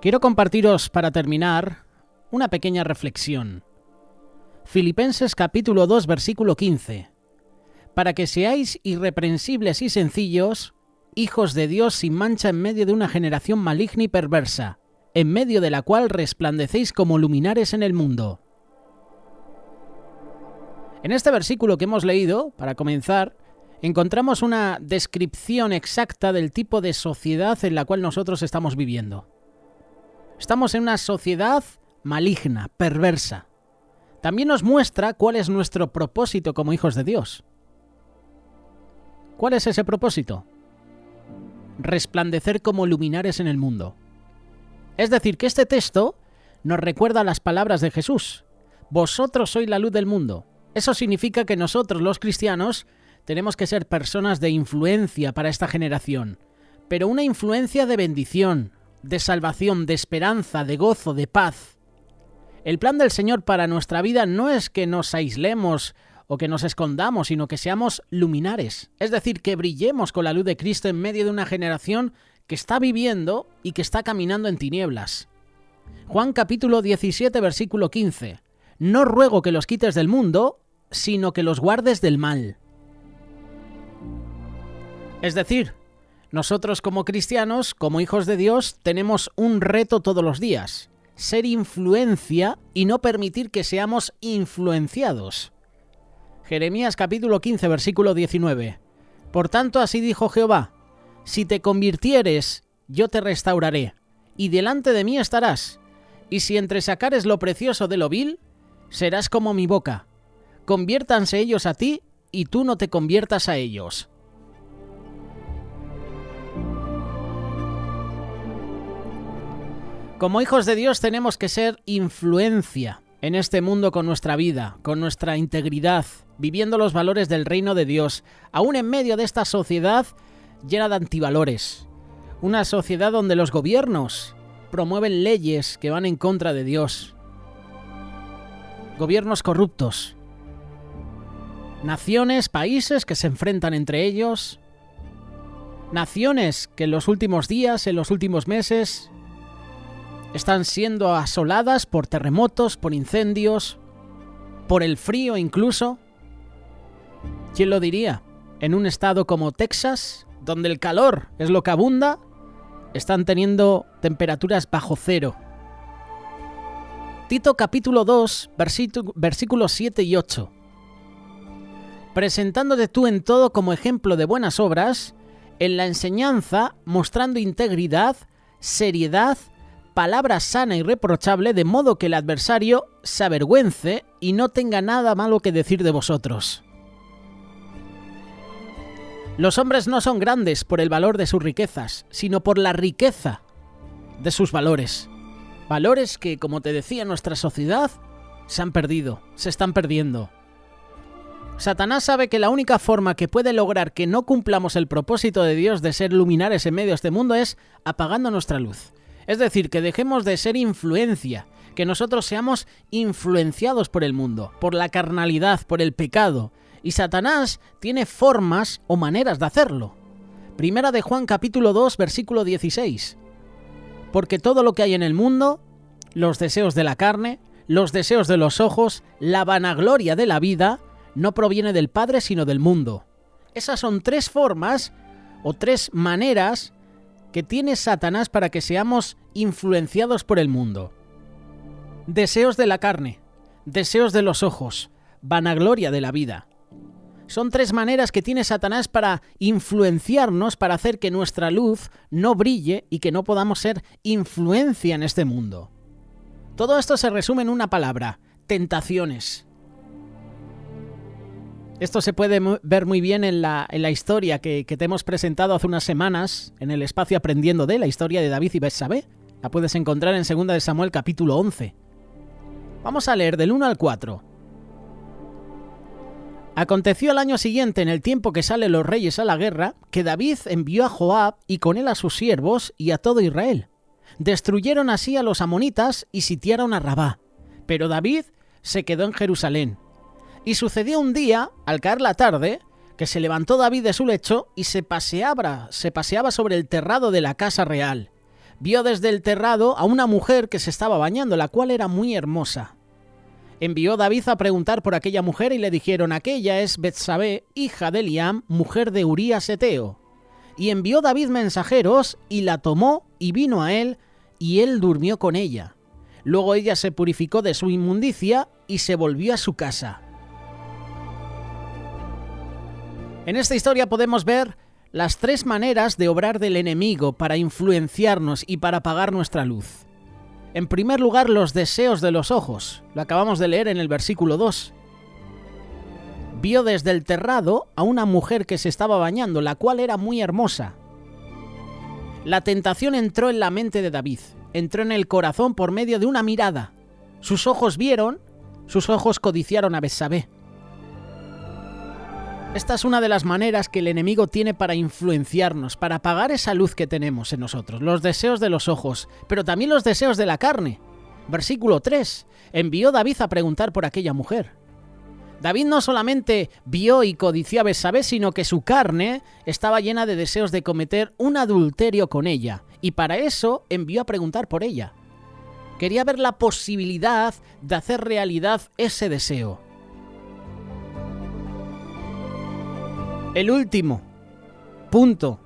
Quiero compartiros, para terminar, una pequeña reflexión. Filipenses capítulo 2, versículo 15. Para que seáis irreprensibles y sencillos, hijos de Dios sin mancha en medio de una generación maligna y perversa, en medio de la cual resplandecéis como luminares en el mundo. En este versículo que hemos leído, para comenzar, encontramos una descripción exacta del tipo de sociedad en la cual nosotros estamos viviendo. Estamos en una sociedad maligna, perversa. También nos muestra cuál es nuestro propósito como hijos de Dios. ¿Cuál es ese propósito? Resplandecer como luminares en el mundo. Es decir, que este texto nos recuerda las palabras de Jesús. Vosotros sois la luz del mundo. Eso significa que nosotros, los cristianos, tenemos que ser personas de influencia para esta generación, pero una influencia de bendición, de salvación, de esperanza, de gozo, de paz. El plan del Señor para nuestra vida no es que nos aislemos o que nos escondamos, sino que seamos luminares, es decir, que brillemos con la luz de Cristo en medio de una generación que está viviendo y que está caminando en tinieblas. Juan capítulo 17, versículo 15. No ruego que los quites del mundo, sino que los guardes del mal. Es decir, nosotros como cristianos, como hijos de Dios, tenemos un reto todos los días: ser influencia y no permitir que seamos influenciados. Jeremías capítulo 15, versículo 19. Por tanto, así dijo Jehová: si te convirtieres, yo te restauraré, y delante de mí estarás, y si entresacares lo precioso de lo vil, serás como mi boca. Conviértanse ellos a ti, y tú no te conviertas a ellos. Como hijos de Dios tenemos que ser influencia en este mundo con nuestra vida, con nuestra integridad, viviendo los valores del reino de Dios, aún en medio de esta sociedad llena de antivalores. Una sociedad donde los gobiernos promueven leyes que van en contra de Dios. Gobiernos corruptos. Naciones, países que se enfrentan entre ellos. Naciones que en los últimos días, en los últimos meses, están siendo asoladas por terremotos, por incendios, por el frío incluso. ¿Quién lo diría? En un estado como Texas, donde el calor es lo que abunda, están teniendo temperaturas bajo cero. Tito capítulo 2, versículos 7 y 8. Presentándote tú en todo como ejemplo de buenas obras, en la enseñanza, mostrando integridad, seriedad, palabra sana y reprochable, de modo que el adversario se avergüence y no tenga nada malo que decir de vosotros. Los hombres no son grandes por el valor de sus riquezas, sino por la riqueza de sus valores. Valores que, como te decía, en nuestra sociedad se han perdido, se están perdiendo. Satanás sabe que la única forma que puede lograr que no cumplamos el propósito de Dios de ser luminares en medio de este mundo es apagando nuestra luz. Es decir, que dejemos de ser influencia, que nosotros seamos influenciados por el mundo, por la carnalidad, por el pecado. Y Satanás tiene formas o maneras de hacerlo. Primera de Juan capítulo 2, versículo 16. Porque todo lo que hay en el mundo, los deseos de la carne, los deseos de los ojos, la vanagloria de la vida, no proviene del Padre sino del mundo. Esas son tres formas o tres maneras que tiene Satanás para que seamos influenciados por el mundo. Deseos de la carne, deseos de los ojos, vanagloria de la vida. Son tres maneras que tiene Satanás para influenciarnos, para hacer que nuestra luz no brille y que no podamos ser influencia en este mundo. Todo esto se resume en una palabra: tentaciones. Esto se puede ver muy bien en la historia que te hemos presentado hace unas semanas en el espacio Aprendiendo de la historia de David y Betsabé. La puedes encontrar en 2 de Samuel capítulo 11. Vamos a leer del 1 al 4. Aconteció al año siguiente, en el tiempo que salen los reyes a la guerra, que David envió a Joab y con él a sus siervos y a todo Israel. Destruyeron así a los amonitas y sitiaron a Rabá. Pero David se quedó en Jerusalén. Y sucedió un día, al caer la tarde, que se levantó David de su lecho y se paseaba sobre el terrado de la casa real. Vio desde el terrado a una mujer que se estaba bañando, la cual era muy hermosa. Envió David a preguntar por aquella mujer y le dijeron: aquella es Betsabé, hija de Eliam, mujer de Urías Eteo. Y envió David mensajeros y la tomó y vino a él, y él durmió con ella. Luego ella se purificó de su inmundicia y se volvió a su casa. En esta historia podemos ver las 3 maneras de obrar del enemigo para influenciarnos y para apagar nuestra luz. En primer lugar, los deseos de los ojos. Lo acabamos de leer en el versículo 2. Vio desde el terrado a una mujer que se estaba bañando, la cual era muy hermosa. La tentación entró en la mente de David, entró en el corazón por medio de una mirada. Sus ojos vieron, sus ojos codiciaron a Betsabé. Esta es una de las maneras que el enemigo tiene para influenciarnos, para apagar esa luz que tenemos en nosotros, los deseos de los ojos, pero también los deseos de la carne. Versículo 3. Envió David a preguntar por aquella mujer. David no solamente vio y codició a Betsabé, sino que su carne estaba llena de deseos de cometer un adulterio con ella, y para eso envió a preguntar por ella. Quería ver la posibilidad de hacer realidad ese deseo. El último punto,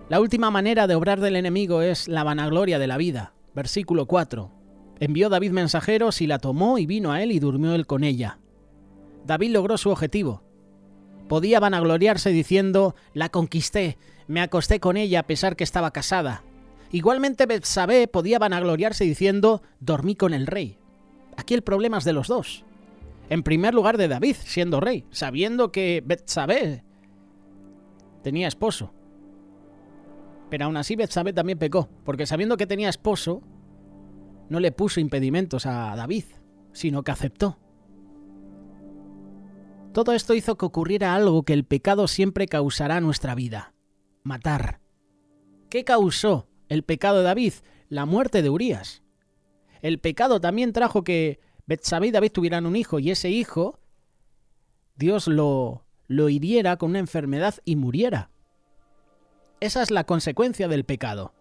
la última manera de obrar del enemigo es la vanagloria de la vida. Versículo 4. Envió David mensajeros y la tomó y vino a él y durmió él con ella. David logró su objetivo. Podía vanagloriarse diciendo: la conquisté, me acosté con ella a pesar que estaba casada. Igualmente Betsabé podía vanagloriarse diciendo: dormí con el rey. Aquí el problema es de los dos. En primer lugar de David, siendo rey, sabiendo que Betsabé tenía esposo. Pero aún así Betsabé también pecó, porque sabiendo que tenía esposo, no le puso impedimentos a David, sino que aceptó. Todo esto hizo que ocurriera algo que el pecado siempre causará en nuestra vida: matar. ¿Qué causó el pecado de David? La muerte de Urías. El pecado también trajo que Betsabé y David tuvieran un hijo, y ese hijo, Dios lo hiriera con una enfermedad y muriera. Esa es la consecuencia del pecado.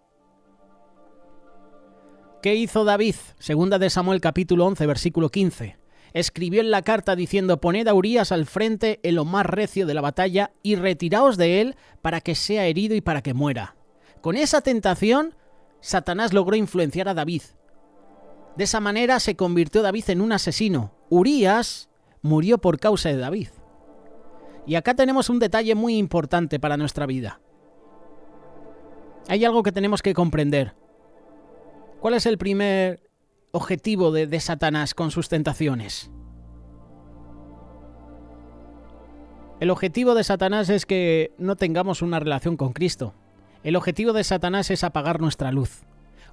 ¿Qué hizo David? Segunda de Samuel capítulo 11, versículo 15. Escribió en la carta diciendo: poned a Urías al frente en lo más recio de la batalla y retiraos de él para que sea herido y para que muera. Con esa tentación, Satanás logró influenciar a David. De esa manera se convirtió David en un asesino. Urías murió por causa de David. Y acá tenemos un detalle muy importante para nuestra vida. Hay algo que tenemos que comprender. ¿Cuál es el primer objetivo de Satanás con sus tentaciones? El objetivo de Satanás es que no tengamos una relación con Cristo. El objetivo de Satanás es apagar nuestra luz.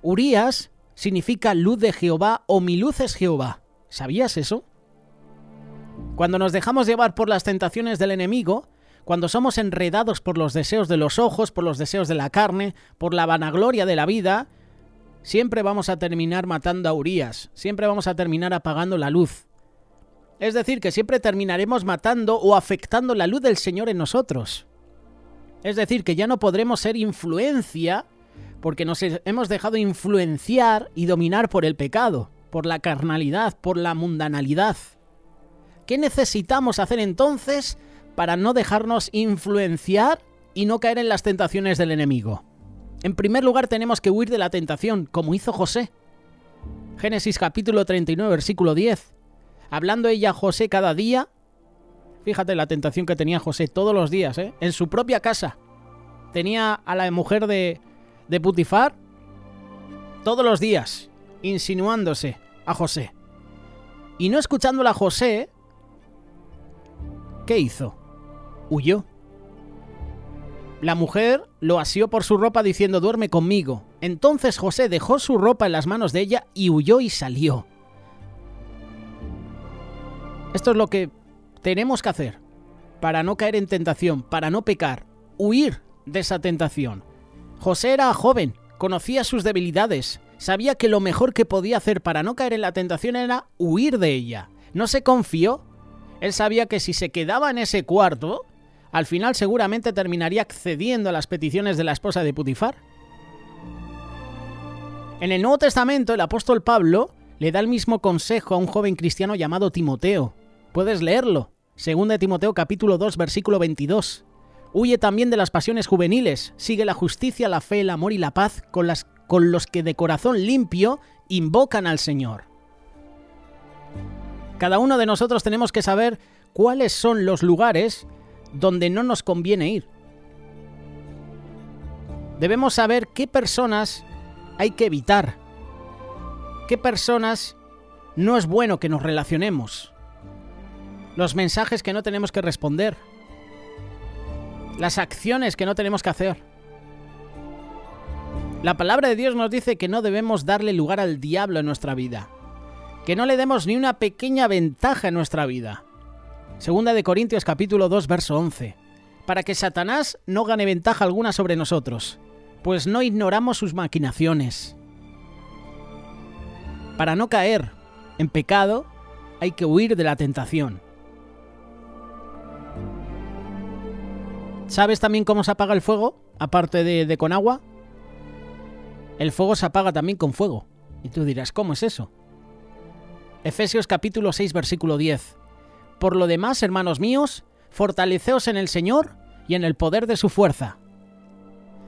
Urías significa luz de Jehová o mi luz es Jehová. ¿Sabías eso? Cuando nos dejamos llevar por las tentaciones del enemigo, cuando somos enredados por los deseos de los ojos, por los deseos de la carne, por la vanagloria de la vida, siempre vamos a terminar matando a Urías, siempre vamos a terminar apagando la luz. Es decir, que siempre terminaremos matando o afectando la luz del Señor en nosotros. Es decir, que ya no podremos ser influencia porque nos hemos dejado influenciar y dominar por el pecado, por la carnalidad, por la mundanalidad. ¿Qué necesitamos hacer entonces para no dejarnos influenciar y no caer en las tentaciones del enemigo? En primer lugar, tenemos que huir de la tentación, como hizo José. Génesis capítulo 39, versículo 10. Hablando ella a José cada día, fíjate la tentación que tenía José todos los días, en su propia casa. Tenía a la mujer de Putifar todos los días, insinuándose a José. Y no escuchándola a José, ¿qué hizo? Huyó. La mujer lo asió por su ropa diciendo: duerme conmigo. Entonces José dejó su ropa en las manos de ella y huyó y salió. Esto es lo que tenemos que hacer para no caer en tentación, para no pecar, huir de esa tentación. José era joven, conocía sus debilidades, sabía que lo mejor que podía hacer para no caer en la tentación era huir de ella. No se confió. Él sabía que si se quedaba en ese cuarto, al final seguramente terminaría accediendo a las peticiones de la esposa de Putifar. En el Nuevo Testamento, el apóstol Pablo le da el mismo consejo a un joven cristiano llamado Timoteo. Puedes leerlo. 2 Timoteo capítulo 2, versículo 22. Huye también de las pasiones juveniles, sigue la justicia, la fe, el amor y la paz con los que de corazón limpio invocan al Señor. Cada uno de nosotros tenemos que saber cuáles son los lugares donde no nos conviene ir. Debemos saber qué personas hay que evitar, qué personas no es bueno que nos relacionemos, los mensajes que no tenemos que responder, las acciones que no tenemos que hacer. La palabra de Dios nos dice que no debemos darle lugar al diablo en nuestra vida, que no le demos ni una pequeña ventaja en nuestra vida. 2 Corintios capítulo 2, verso 11. Para que Satanás no gane ventaja alguna sobre nosotros, pues no ignoramos sus maquinaciones. Para no caer en pecado, hay que huir de la tentación. ¿Sabes también cómo se apaga el fuego? Aparte de con agua. El fuego se apaga también con fuego. Y tú dirás, ¿cómo es eso? Efesios capítulo 6, versículo 10. Por lo demás, hermanos míos, fortaleceos en el Señor y en el poder de su fuerza.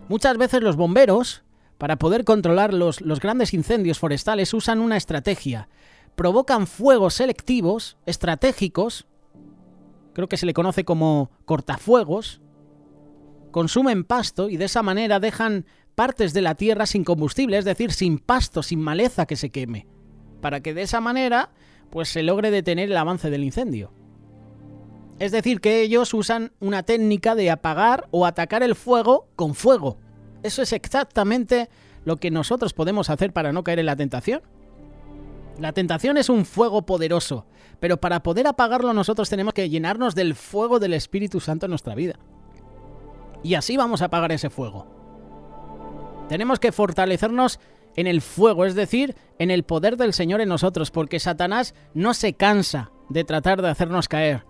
Muchas veces los bomberos, para poder controlar los grandes incendios forestales, usan una estrategia. Provocan fuegos selectivos, estratégicos, creo que se le conoce como cortafuegos, consumen pasto y de esa manera dejan partes de la tierra sin combustible, es decir, sin pasto, sin maleza que se queme, para que de esa manera pues se logre detener el avance del incendio. Es decir, que ellos usan una técnica de apagar o atacar el fuego con fuego. Eso es exactamente lo que nosotros podemos hacer para no caer en la tentación. La tentación es un fuego poderoso, pero para poder apagarlo nosotros tenemos que llenarnos del fuego del Espíritu Santo en nuestra vida. Y así vamos a apagar ese fuego. Tenemos que fortalecernos en el fuego, es decir, en el poder del Señor en nosotros, porque Satanás no se cansa de tratar de hacernos caer.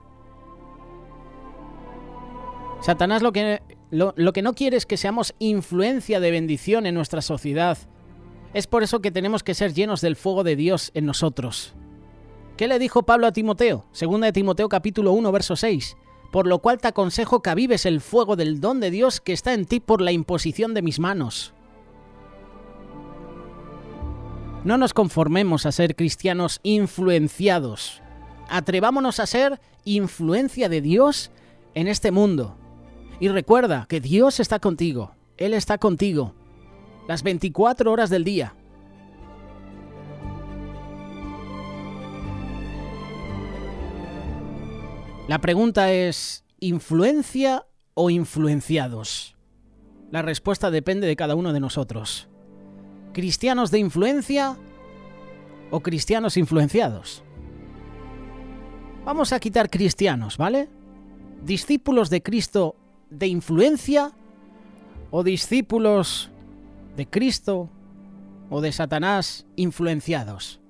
Satanás lo que no quiere es que seamos influencia de bendición en nuestra sociedad. Es por eso que tenemos que ser llenos del fuego de Dios en nosotros. ¿Qué le dijo Pablo a Timoteo? 2 Timoteo capítulo 1, verso 6. Por lo cual te aconsejo que avives el fuego del don de Dios que está en ti por la imposición de mis manos. No nos conformemos a ser cristianos influenciados. Atrevámonos a ser influencia de Dios en este mundo. Y recuerda que Dios está contigo. Él está contigo las 24 horas del día. La pregunta es, ¿influencia o influenciados? La respuesta depende de cada uno de nosotros. ¿Cristianos de influencia o cristianos influenciados? Vamos a quitar cristianos, ¿vale? ¿Discípulos de Cristo de influencia o discípulos de Cristo o de Satanás influenciados?